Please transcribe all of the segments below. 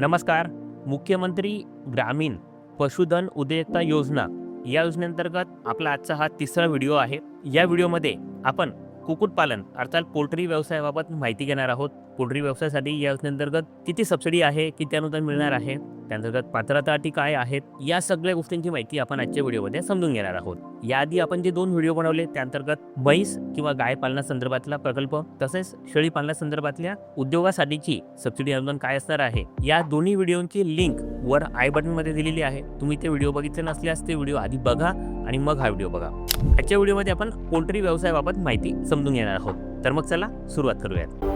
नमस्कार. मुख्यमंत्री ग्रामीण पशुधन उद्योजकता योजना या योजनेअंतर्गत आपला आजचा हा तिसरा व्हिडिओ आहे. या व्हिडिओमध्ये आपण कुक्कुटपालन अर्थात पोल्ट्री व्यवसायाबाबत माहिती घेणार आहोत. पोल्ट्री व्यवसायासाठी या योजनेअंतर्गत किती सबसिडी आहे, किती अनुदान मिळणार आहे, त्याअंतर्गत पात्रता अटी काय आहेत, या सगळ्या गोष्टींची माहिती आपण आजच्या व्हिडिओमध्ये समजून घेणार आहोत. याआधी आपण जे 2 व्हिडिओ बनवले त्याअंतर्गत म्हैस किंवा गाय पालनासंदर्भातला प्रकल्प तसेच शेळी पालनासंदर्भातल्या उद्योगासाठीची सबसिडी अनुदान काय असणार आहे, या दोन्ही व्हिडिओची लिंक वर आय बटनमध्ये दिलेली आहे. तुम्ही ते व्हिडिओ बघितले नसल्यास ते व्हिडिओ आधी बघा आणि मग हा व्हिडिओ बघा. आजच्या व्हिडिओमध्ये आपण पोल्ट्री व्यवसायाबाबत माहिती समजून घेणार आहोत. तर मग चला सुरुवात करूयात.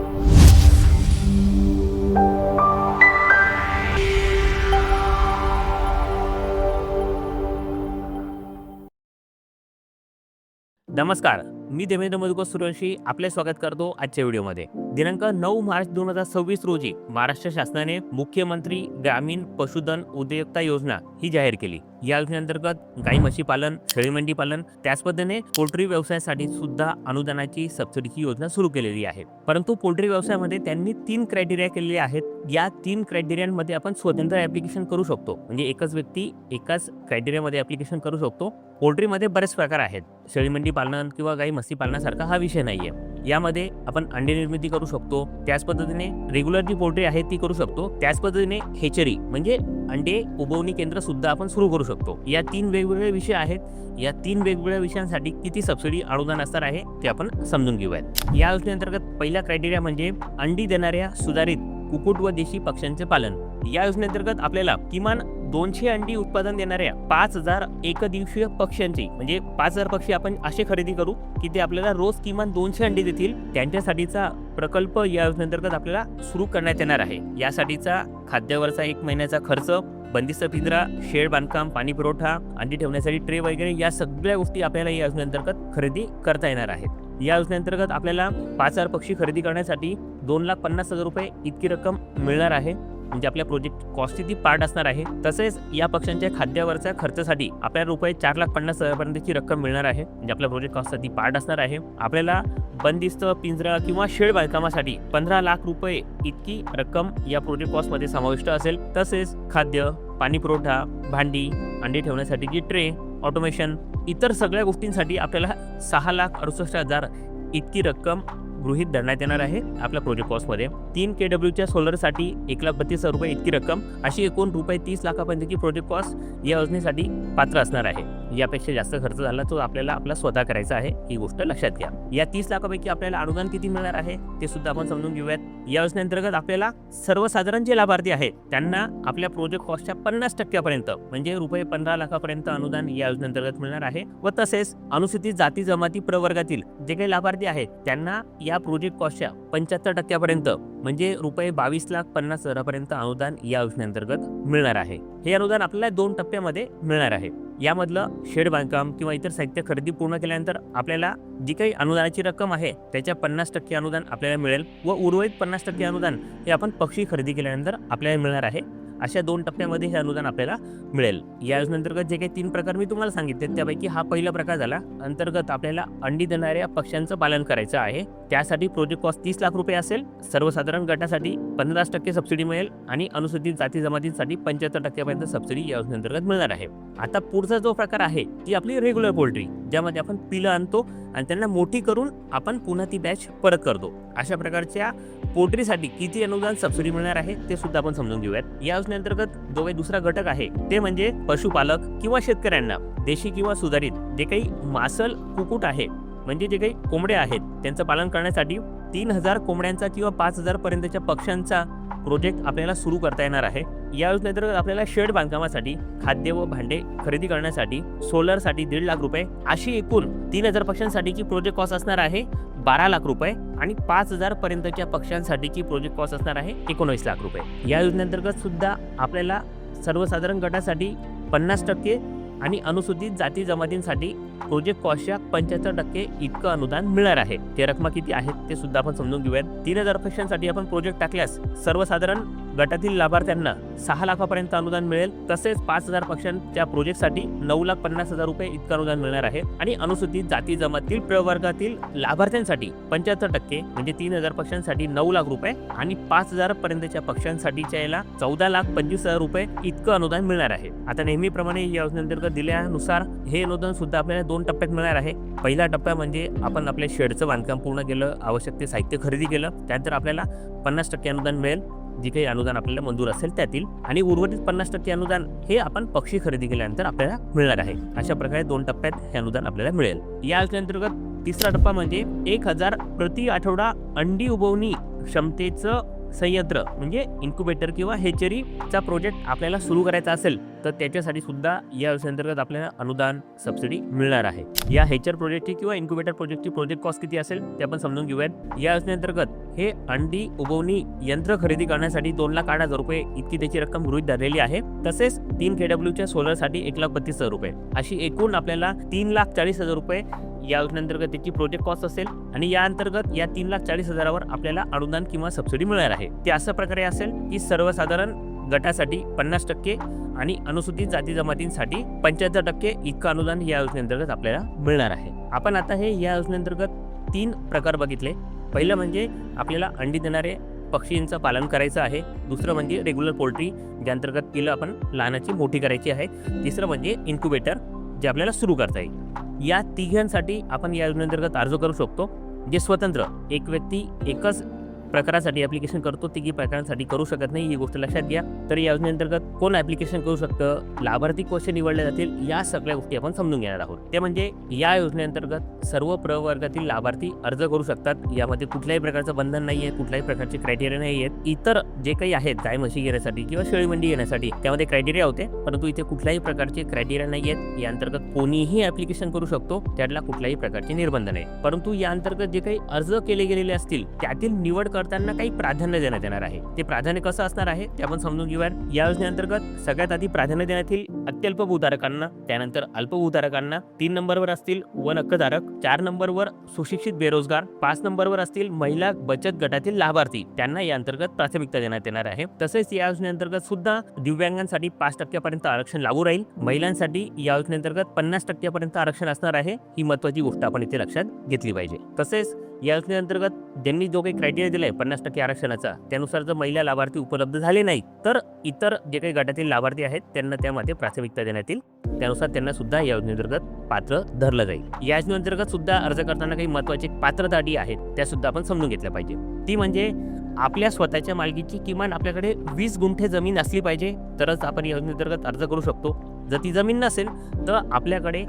नमस्कार, मी देवेंद्र मधुकर सूर्यवंशी आपले स्वागत करतो आजच्या व्हिडिओमध्ये. दिनांक 9 मार्च 2026 रोजी महाराष्ट्र शासनाने मुख्यमंत्री ग्रामीण पशुधन उद्योजकता योजना ही जाहीर केली. या योजनेअंतर्गत गाई म्हशी पालन, शेळी मेंढी पालन, त्याच पद्धतीने पोल्ट्री व्यवसायासाठी सुद्धा अनुदानाची सबसिडीची योजना सुरू केलेली आहे. परंतु पोल्ट्री व्यवसायामध्ये त्यांनी 3 क्रायटेरिया केलेले आहेत. या 3 क्रायटेरियांमध्ये आपण स्वतंत्र ऍप्लिकेशन करू शकतो, म्हणजे एकच व्यक्ती एकाच क्रायटेरियामध्ये ऍप्लिकेशन करू शकतो. पोल्ट्रीमध्ये बरेच प्रकार आहेत. शेळी मेंढी पालन किंवा गाई म्हशी पालनासारखा हा विषय नाहीये. यामध्ये आपण अंडे निर्मिती करू शकतो, त्याच पद्धतीने रेग्युलर जी पोल्ट्री आहे ती करू शकतो, त्याच पद्धतीने हेचरी म्हणजे अंडे उबवणी केंद्र सुद्धा आपण सुरू करू शकतो. या 3 वेगवेगळे विषय आहेत. या 3 वेगवेगळ्या विषयांसाठी किती सबसिडी अनुदान असणार आहे ते आपण समजून घेऊयात. या योजनेअंतर्गत पहिला क्रायटेरिया म्हणजे अंडी देणाऱ्या सुधारित कुक्कुट व देशी पक्ष्यांचे पालन. या योजनेअंतर्गत आपल्याला किमान 200 अंडी उत्पादन देणाऱ्या 5000 एकदिवसीय पक्ष्यांची म्हणजे 5000 पक्षी आपण असे खरेदी करू की ते आपल्याला रोज किमान 200 अंडी देतील. त्यांच्यासाठीचा प्रकल्प या योजनेअंतर्गत आपल्याला सुरू करण्यात येणार आहे. यासाठीचा खाद्यावरचा 1 महिन्याचा खर्च, बंदिस्त पिंजरा, शेड बांधकाम, पाणी पुरवठा, अंडी ठेवण्यासाठी ट्रे वगैरे या सगळ्या गोष्टी आपल्याला या योजनेअंतर्गत खरेदी करता येणार आहेत. या योजनेअंतर्गत आपल्याला 5000 पक्षी खरेदी करण्यासाठी 2,50,000 रुपये इतकी रक्कम मिळणार आहे. म्हणजे आपल्या प्रोजेक्ट कॉस्टची ती पार्ट असणार आहे. तसेच या पक्ष्यांच्या खाद्यावरच्या खर्चासाठी आपल्याला रुपये 4,50,000 पर्यंतची रक्कम मिळणार आहे. म्हणजे आपल्या प्रोजेक्ट कॉस्टचा ती पार्ट असणार आहे. आपल्याला बंदिस्त पिंजरा किंवा शेड बांधकामासाठी 15 लाख रुपये इतकी रक्कम या प्रोजेक्ट कॉस्टमध्ये समाविष्ट असेल. तसेच खाद्य, पाणी पुरवठा, भांडी, अंडी ठेवण्यासाठीची ट्रे, ऑटोमेशन, इतर सगळ्या गोष्टींसाठी आपल्याला 6,68,000 इतकी रक्कम गृहीत धरण्यात येणार आहे आपल्या प्रोजेक्ट कॉस्टमध्ये. 3 KWच्या सोलरसाठी 1,32,000 रुपये इतकी रक्कम, अशी एकूण रुपये 30 लाखापर्यंतची प्रोजेक्ट कॉस्ट या योजनेसाठी पात्र असणार आहे. यापेक्षा जास्त खर्च झाला तो आपल्याला आपला स्वतः करायचा आहे, ही गोष्ट लक्षात घ्या. या 30 लाखापैकी आपल्याला अनुदान किती मिळणार आहे ते सुद्धा आपण समजून घेऊयात. या योजनेअंतर्गत आपल्याला सर्वसाधारण जे लाभार्थी आहेत त्यांना आपल्या प्रोजेक्ट कॉस्टच्या 50% पर्यंत म्हणजे रुपये 15 लाखापर्यंत अनुदान या योजनेअंतर्गत मिळणार आहे. व तसेच अनुसूचित जाती जमाती प्रवर्गातील जे काही लाभार्थी आहेत त्यांना या प्रोजेक्ट कॉस्टच्या 75% पर्यंत म्हणजे रुपये 22,50,000 पर्यंत अनुदान या योजनेअंतर्गत मिळणार आहे. हे अनुदान आपल्याला 2 टप्प्यामध्ये मिळणार आहे. यामधलं शेड बांधकाम किंवा इतर साहित्य खरेदी पूर्ण केल्यानंतर आपल्याला जी काही अनुदानाची रक्कम आहे त्याच्या 50% अनुदान आपल्याला मिळेल व उर्वरित 50% अनुदान हे आपण पक्षी खरेदी केल्यानंतर आपल्याला मिळणार आहे. अशा 2 टप्प्यामध्ये हे अनुदान आपल्याला मिळेल. या योजनेअंतर्गत जे काही 3 प्रकार मी तुम्हाला सांगितले त्यापैकी हा पहिला प्रकार झाला. अंतर्गत आपल्याला अंडी देणाऱ्या पक्ष्यांचं पालन करायचं आहे. त्यासाठी प्रोजेक्ट कॉस्ट 30 लाख रुपये असेल. सर्वसाधारण गटासाठी 15% सबसिडी मिळेल आणि अनुसूचित जाती जमातींसाठी 75% पर्यंत सबसिडी या योजनेअंतर्गत मिळणार आहे. आता पुढचा जो प्रकार आहे ती आपली रेग्युलर पोल्ट्री, ज्यामध्ये आपण पिलं आणतो आणि त्यांना मोठी करून आपण पुन्हा ती बॅच परत करतो. अशा प्रकारच्या पोल्ट्रीसाठी किती अनुदान सबसिडी मिळणार आहे ते सुद्धा आपण समजून घेऊयात. या योजनेअंतर्गत जो काही दुसरा घटक आहे ते म्हणजे पशुपालक किंवा शेतकऱ्यांना देशी किंवा सुधारित जे काही मासल कुक्कुट आहे म्हणजे जे काही कोंबड्या आहेत त्यांचं पालन करण्यासाठी 3,000 कोंबड्यांचा किंवा 5,000 पर्यंतच्या पक्ष्यांचा प्रोजेक्ट आपल्याला सुरू करता येणार आहे. या योजनेअंतर्गत आपल्याला शेड बांधकामासाठी, खाद्य व भांडे खरेदी करण्यासाठी, सोलरसाठी 1.5 लाख रुपये, अशी एकूण 3,000 पक्ष्यांसाठीची प्रोजेक्ट कॉस्ट असणार आहे 12 लाख रुपये आणि 5,000 पर्यंतच्या पक्ष्यांसाठीची प्रोजेक्ट कॉस्ट असणार आहे 19 लाख रुपये. या योजनेअंतर्गत सुद्धा आपल्याला सर्वसाधारण गटासाठी 50% आणि अनुसूचित जाती जमातींसाठी प्रोजेक्ट कॉस्टच्या 75% इतकं अनुदान मिळणार आहे. ते रक्कम किती आहेत ते सुद्धा आपण समजून घेऊयात. 3,000 पक्षांसाठी आपण प्रोजेक्ट टाकल्यास सर्वसाधारण गटातील लाभार्थ्यांना 6 लाखापर्यंत अनुदान मिळेल. तसेच 5,000 पक्षांच्या प्रोजेक्टसाठी 9,50,000 रुपये इतकं अनुदान मिळणार आहे. आणि अनुसूचित जाती जमातील प्रवर्गातील लाभार्थ्यांसाठी 75% म्हणजे 3,000 पक्षांसाठी 9 लाख रुपये आणि 5,000 पर्यंतच्या पक्षांसाठीच्या याला 14,25,000 रुपये इतकं अनुदान मिळणार आहे. आता नेहमीप्रमाणे या योजनेअंतर्गत दिल्यानुसार हे अनुदान सुद्धा आपल्याला 2 टप्प्यात मिळणार आहे. पहिला टप्पा म्हणजे आपण आपल्या शेडचं बांधकाम पूर्ण केलं, आवश्यक ते साहित्य खरेदी केलं, त्यानंतर आपल्याला 50% अनुदान मिळेल, जे काही अनुदान आपल्याला मंजूर असेल त्यातील. आणि उर्वरित 50% अनुदान हे आपण पक्षी खरेदी केल्यानंतर आपल्याला मिळणार आहे. अशा प्रकारे 2 टप्प्यात हे अनुदान आपल्याला मिळेल. या योजनेअंतर्गत तिसरा टप्पा म्हणजे 1,000 प्रति आठवडा अंडी उबवणी क्षमतेचं संयंत्र म्हणजे इन्क्युबेटर किंवा हेचरीचा प्रोजेक्ट आपल्याला सुरू करायचा असेल तर त्याच्यासाठी सुद्धा या योजनेअंतर्गत आपल्याला अनुदान सबसिडी मिळणार आहे. या हेचर प्रोजेक्टची किंवा इन्क्युबेटर प्रोजेक्टची प्रोजेक्ट कॉस्ट किती असेल ते आपण समजून घेऊयात. या योजनेअंतर्गत हे अंडी उबवणी यंत्र खरेदी करण्यासाठी 2,08,000 रुपये इतकी त्याची रक्कम गृहीत धरलेली आहे. तसेच 3 KWच्या सोलरसाठी 1,32,000 रुपये अशी एकूण आपल्याला 3,40,000 रुपये या योजनेअंतर्गत त्याची प्रोजेक्ट कॉस्ट असेल. आणि या अंतर्गत या 3,40,000वर आपल्याला अनुदान किंवा सबसिडी मिळणार आहे. ते अशा प्रकारे असेल की सर्वसाधारण गटासाठी 50% आणि अनुसूचित जाती जमातींसाठी 75% इतकं अनुदान या योजनेअंतर्गत आपल्याला मिळणार आहे. आपण आता हे या योजनेअंतर्गत 3 प्रकार बघितले. पहिलं म्हणजे आपल्याला अंडी देणारे पक्षींचं पालन करायचं आहे. दुसरं म्हणजे रेग्युलर पोल्ट्री, ज्या अंतर्गत पिलं आपण लहानाची मोठी करायची आहे. तिसरं म्हणजे इन्क्युबेटर, जे आपल्याला सुरू करता येईल. या तिघांसाठी आपण या योजनेअंतर्गत अर्ज करू शकतो. जे स्वतंत्र एक व्यक्ती एकच प्रकारासाठी ॲप्लिकेशन करतो, तिघी प्रकारांसाठी करू शकत नाही, ही गोष्ट लक्षात घ्या. तर या योजनेअंतर्गत कोण ॲप्लिकेशन करू शकतं, लाभार्थी कसे निवडले जातील, या सगळ्या गोष्टी आपण समजून घेणार आहोत. ते म्हणजे या योजनेअंतर्गत सर्व प्रवर्गातील लाभार्थी अर्ज करू शकतात. यामध्ये कुठल्याही प्रकारचं बंधन नाही आहे, कुठल्याही प्रकारचे क्रायटेरिया नाही आहेत. इतर जे काही आहेत गाय म्हशी घेण्यासाठी किंवा शेळी मेंढी घेण्यासाठी त्यामध्ये क्रायटेरिया होते, परंतु इथे कुठल्याही प्रकारचे क्रायटेरिया नाही आहेत. या अंतर्गत कोणीही ॲप्लिकेशन करू शकतो, त्याला कुठल्याही प्रकारचे निर्बंध नाही. परंतु या अंतर्गत जे काही अर्ज केले गेलेले असतील त्यातील निवड करताना काही प्राधान्य देण्यात येणार आहे. ते प्राधान्य कसं असणार आहे ते आपण समजून घेऊया. या योजनेअंतर्गत सगळ्यात आधी प्राधान्य देण्यात येईल अत्यल्पभूधारकांना, त्यानंतर अल्पभूधारकांना, 3 नंबरवर असतील वन हक्कधारक, 4 नंबरवर सुशिक्षित बेरोजगार, 5 नंबरवर असतील महिला बचत गटातील लाभार्थी, त्यांना या अंतर्गत प्राथमिकता देण्यात येणार आहे. तसेच या योजनेअंतर्गत सुद्धा दिव्यांगांसाठी 5% पर्यंत आरक्षण लागू राहील. महिलांसाठी या योजनेअंतर्गत 50% पर्यंत आरक्षण असणार आहे. ही महत्त्वाची गोष्ट आपण इथे लक्षात घेतली पाहिजे. तसेच या योजनेअंतर्गत ज्यांनी जो काही क्रायटेरिया दिलाय 50% आरक्षणाचा, त्यानुसार जर महिला लाभार्थी उपलब्ध झाले नाही तर इतर जे काही गटातील लाभार्थी आहेत त्यांना त्यामध्ये प्राथमिकता देण्यात येईल. त्यानुसार त्यांना सुद्धा या योजनेअंतर्गत पात्र धरलं जाईल. या योजनेअंतर्गत सुद्धा अर्ज करताना काही महत्त्वाची पात्रता अटी आहेत, त्या सुद्धा आपण समजून घेतल्या पाहिजे. ती म्हणजे आपल्या स्वतःच्या मालकीची किमान आपल्याकडे 20 गुंठे जमीन असली पाहिजे, तरच आपण या योजनेअंतर्गत अर्ज करू शकतो. जर ती जमीन नसेल तर आपल्याकडे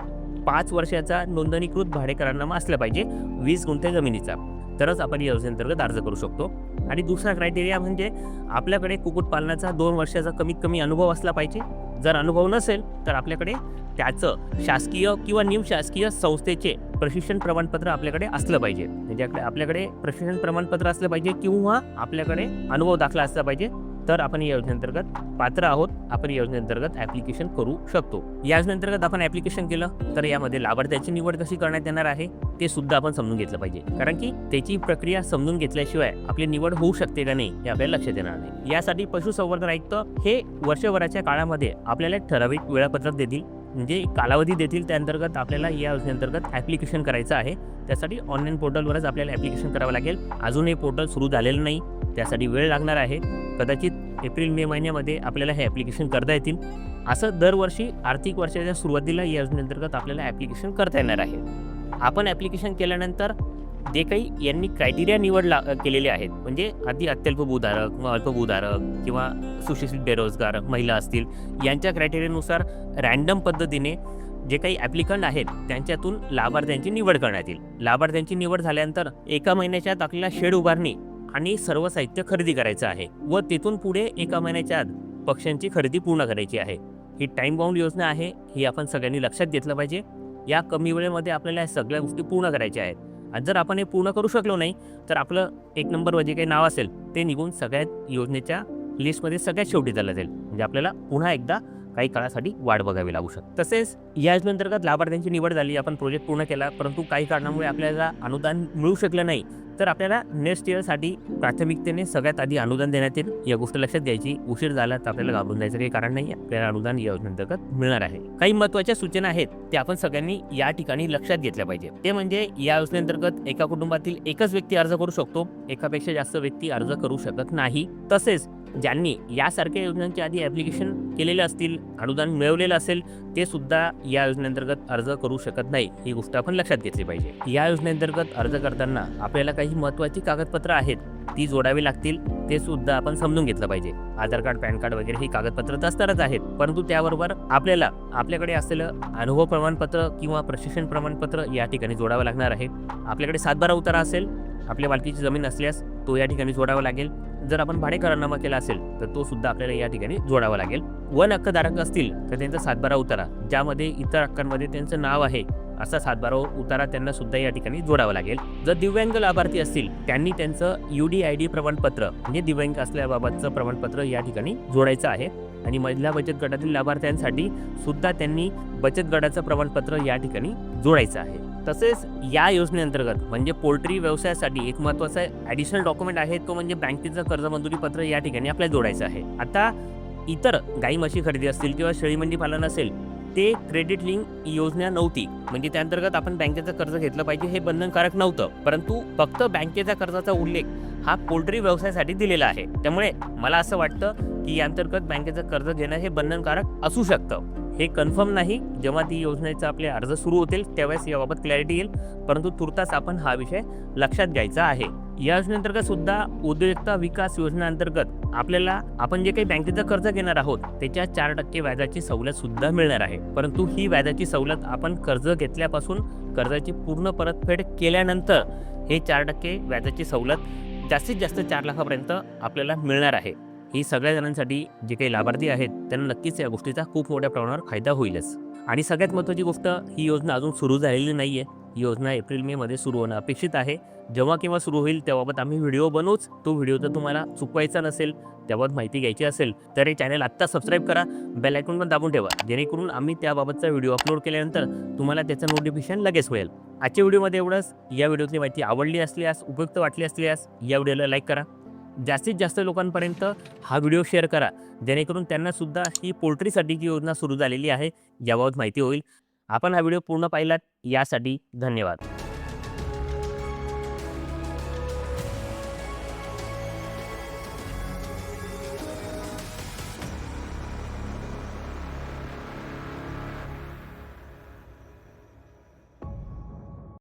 5 वर्षाचा नोंदणीकृत भाडेकरारनामा असला पाहिजे 20 गुंठे जमिनीचा, तरच आपण या योजनेअंतर्गत अर्ज करू शकतो. आणि दुसरा क्रायटेरिया म्हणजे आपल्याकडे कुक्कुटपालनाचा 2 वर्षाचा कमीत कमी अनुभव असला पाहिजे. जर अनुभव नसेल तर आपल्याकडे त्याचं शासकीय किंवा निमशासकीय संस्थेचे प्रशिक्षण प्रमाणपत्र आपल्याकडे असलं पाहिजे. म्हणजे आपल्याकडे प्रशिक्षण प्रमाणपत्र असलं पाहिजे किंवा आपल्याकडे अनुभव दाखला असला पाहिजे, तर आपण या योजनेअंतर्गत पात्र आहोत. आपण या योजनेअंतर्गत ॲप्लिकेशन करू शकतो. या योजनेअंतर्गत आपण ॲप्लिकेशन केलं तर यामध्ये लाभार्थ्याची निवड कशी करण्यात येणार आहे ते सुद्धा आपण समजून घेतलं पाहिजे. कारण की त्याची प्रक्रिया समजून घेतल्याशिवाय आपली निवड होऊ शकते का नाही हे आपल्याला लक्षात येणार नाही. यासाठी पशुसंवर्धन आयुक्त हे वर्षभराच्या काळामध्ये आपल्याला एक ठराविक वेळापत्रक देतील, म्हणजे कालावधी देतील. त्या अंतर्गत आपल्याला या योजनेअंतर्गत ॲप्लिकेशन करायचं आहे. त्यासाठी ऑनलाईन पोर्टलवरच आपल्याला ॲप्लिकेशन करावं लागेल. अजूनही पोर्टल सुरू झालेलं नाही, त्यासाठी वेळ लागणार आहे. कदाचित एप्रिल-मे महिन्यामध्ये आपल्याला हे ॲप्लिकेशन करता येतील. असं दरवर्षी आर्थिक वर्षाच्या सुरुवातीला या योजनेअंतर्गत आपल्याला ॲप्लिकेशन करता येणार आहे. आपण ॲप्लिकेशन केल्यानंतर जे काही यांनी क्रायटेरिया केलेले आहेत, म्हणजे आधी अत्यल्पभूधारक, मग अल्पभूधारक किंवा सुशिक्षित बेरोजगार महिला असतील, यांच्या क्रायटेरियानुसार रँडम पद्धतीने जे काही ॲप्लिकंट आहेत त्यांच्यातून लाभार्थ्यांची निवड करण्यात येईल. लाभार्थ्यांची निवड झाल्यानंतर 1 महिन्याच्या आत आपल्याला शेड उभारणी आणि सर्व साहित्य खरेदी करायचं आहे व तिथून पुढे 1 महिन्याच्या आत पक्ष्यांची खरेदी पूर्ण करायची आहे. ही टाईम बाउंड योजना आहे, ही आपण सगळ्यांनी लक्षात घेतलं पाहिजे. या कमी वेळेमध्ये आपल्याला या सगळ्या गोष्टी पूर्ण करायच्या आहेत. आणि जर आपण हे पूर्ण करू शकलो नाही तर आपलं 1 नंबरवर जे काही नाव असेल ते निघून सगळ्यात योजनेच्या लिस्टमध्ये सगळ्यात शेवटी चाललं जाईल. म्हणजे आपल्याला पुन्हा एकदा काही काळासाठी वाट बघावी लागू शकते. तसेच या योजनेअंतर्गत लाभार्थ्यांची निवड झाली, आपण प्रोजेक्ट पूर्ण केला, परंतु काही कारणामुळे आपल्याला अनुदान मिळू शकलं नाही, तर आपल्याला नेक्स्ट इयरसाठी प्राथमिकतेने सगळ्यात आधी अनुदान देण्यात येईल. या गोष्ट लक्षात घ्यायची. उशीर झाला तर आपल्याला घाबरून जायचं काही कारण नाही. आपल्याला अनुदान या योजनेअंतर्गत मिळणार आहे. काही महत्त्वाच्या सूचना आहेत त्या आपण सगळ्यांनी या ठिकाणी लक्षात घेतल्या पाहिजे. ते म्हणजे या योजनेअंतर्गत एका कुटुंबातील एकच व्यक्ती अर्ज करू शकतो, एकापेक्षा जास्त व्यक्ती अर्ज करू शकत नाही. तसेच ज्यांनी यासारख्या योजनांच्या आधी ॲप्लिकेशन केलेले असतील, अनुदान मिळवलेलं असेल, ते सुद्धा या योजनेअंतर्गत अर्ज करू शकत नाही. ही गोष्ट आपण लक्षात घेतली पाहिजे. या योजनेअंतर्गत अर्ज करताना आपल्याला काही महत्त्वाची कागदपत्र आहेत ती जोडावी लागतील, ते सुद्धा आपण समजून घेतलं पाहिजे. आधार कार्ड, पॅन कार्ड वगैरे ही कागदपत्र तर असणारच आहेत, परंतु त्याबरोबर आपल्याला आपल्याकडे असलेलं अनुभव प्रमाणपत्र किंवा प्रशिक्षण प्रमाणपत्र या ठिकाणी जोडावं लागणार आहे. आपल्याकडे 7/12 उतारा असेल, आपल्या मालकीची जमीन असल्यास तो या ठिकाणी जोडावा लागेल. जर आपण भाडे करारनामा केला असेल तर तो सुद्धा आपल्याला या ठिकाणी जोडावा लागेल. वन हक्कधारक असतील तर त्यांचा 7/12 उतारा, ज्यामध्ये इतर हक्कांमध्ये त्यांचं नाव आहे, असा 7/12 उतारा त्यांना सुद्धा या ठिकाणी जोडावा लागेल. जर दिव्यांग लाभार्थी असतील त्यांनी त्यांचं UDID प्रमाणपत्र म्हणजे दिव्यांग असल्याबाबतचं प्रमाणपत्र या ठिकाणी जोडायचं आहे. आणि महिला बचत गटातील लाभार्थ्यांसाठी सुद्धा त्यांनी बचत गटाचं प्रमाणपत्र या ठिकाणी जोडायचं आहे. तसेच या योजनेअंतर्गत म्हणजे पोल्ट्री व्यवसायासाठी एक महत्त्वाचा ॲडिशनल डॉक्युमेंट आहे, तो म्हणजे बँकेचं कर्ज मंजुरी पत्र या ठिकाणी आपल्याला जोडायचं आहे. आता इतर गाई म्हशी खरेदी असतील किंवा शेळी मेंढी पालन असेल, ते क्रेडिट लिंक योजना नव्हती, म्हणजे त्याअंतर्गत आपण बँकेचं कर्ज घेतलं पाहिजे हे बंधनकारक नव्हतं, परंतु फक्त बँकेच्या कर्जाचा उल्लेख हा पोल्ट्री व्यवसायासाठी दिलेला आहे. त्यामुळे मला असं वाटतं की याअंतर्गत बँकेचं कर्ज घेणं हे बंधनकारक असू शकतं. हे कन्फर्म नाही. जेव्हा ती योजनेचा आपले अर्ज सुरू होतील त्यावेळेस याबाबत क्लॅरिटी येईल, परंतु तुर्तास आपण हा विषय लक्षात घ्यायचा आहे. या योजनेअंतर्गत सुद्धा उद्योजकता विकास योजनेअंतर्गत आपल्याला आपण जे काही बँकेचं कर्ज घेणार आहोत त्याच्या 4% व्याजाची सवलत सुद्धा मिळणार आहे. परंतु ही व्याजाची सवलत आपण कर्ज घेतल्यापासून कर्जाची पूर्ण परतफेड केल्यानंतर हे 4% व्याजाची सवलत जास्तीत जास्त 4 लाखापर्यंत आपल्याला मिळणार आहे. ही सगळ्या जणांसाठी जे काही लाभार्थी आहेत त्यांना नक्कीच या गोष्टीचा खूप मोठ्या प्रमाणावर फायदा होईलच. आणि सगळ्यात महत्त्वाची गोष्ट, ही योजना अजून सुरू झालेली नाही आहे. ही योजना एप्रिल-मे मध्ये सुरू होणं अपेक्षित आहे. जेव्हा केव्हा सुरू होईल त्याबाबत आम्ही व्हिडिओ बनवूच. तो व्हिडिओ जर तुम्हाला चुकवायचा नसेल, त्याबाबत माहिती घ्यायची असेल तर हे चॅनल आत्ता सबस्क्राईब करा, बेल आयकॉन पण दाबून ठेवा, जेणेकरून आम्ही त्याबाबतचा व्हिडिओ अपलोड केल्यानंतर तुम्हाला त्याचं नोटिफिकेशन लगेच मिळेल. आजच्या व्हिडिओमध्ये एवढंच. या व्हिडिओतली माहिती आवडली असल्यास, उपयुक्त वाटली असल्यास या व्हिडिओला लाईक करा. जास्तीत जास्त लोकांपर्यंत हा व्हिडिओ शेअर करा, जेणेकरून त्यांना सुद्धा ही पोल्ट्रीसाठी जी योजना सुरू झालेली आहे याबाबत माहिती होईल. आपण हा व्हिडिओ पूर्ण पाहिलात यासाठी धन्यवाद.